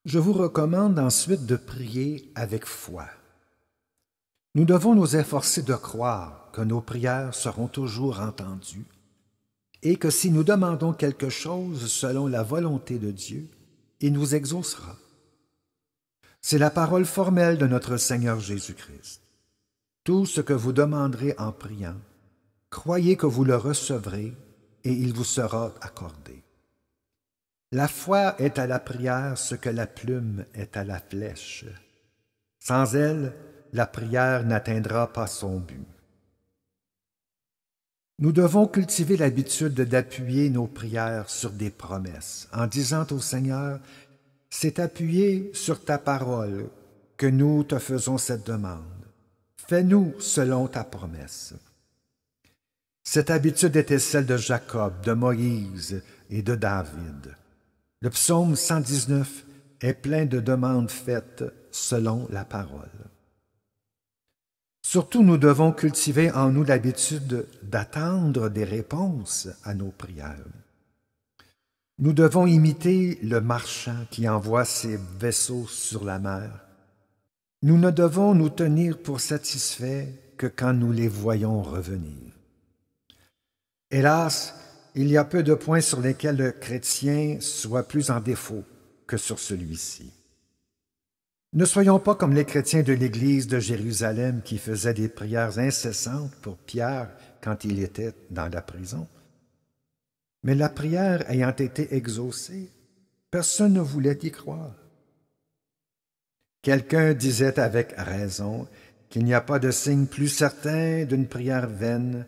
Je vous recommande ensuite de prier avec foi. Nous devons nous efforcer de croire que nos prières seront toujours entendues et que si nous demandons quelque chose selon la volonté de Dieu, il nous exaucera. C'est la parole formelle de notre Seigneur Jésus-Christ. Tout ce que vous demanderez en priant, croyez que vous le recevrez et il vous sera accordé. La foi est à la prière ce que la plume est à la flèche. Sans elle, la prière n'atteindra pas son but. Nous devons cultiver l'habitude d'appuyer nos prières sur des promesses, en disant au Seigneur, « C'est appuyé sur ta parole que nous te faisons cette demande. Fais-nous selon ta promesse. » Cette habitude était celle de Jacob, de Moïse et de David. Le psaume 119 est plein de demandes faites selon la parole. Surtout, nous devons cultiver en nous l'habitude d'attendre des réponses à nos prières. Nous devons imiter le marchand qui envoie ses vaisseaux sur la mer. Nous ne devons nous tenir pour satisfaits que quand nous les voyons revenir. Hélas, il y a peu de points sur lesquels le chrétien soit plus en défaut que sur celui-ci. Ne soyons pas comme les chrétiens de l'Église de Jérusalem qui faisaient des prières incessantes pour Pierre quand il était dans la prison. Mais la prière ayant été exaucée, personne ne voulait y croire. Quelqu'un disait avec raison qu'il n'y a pas de signe plus certain d'une prière vaine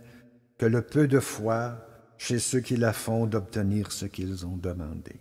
que le peu de foi chez ceux qui la font d'obtenir ce qu'ils ont demandé.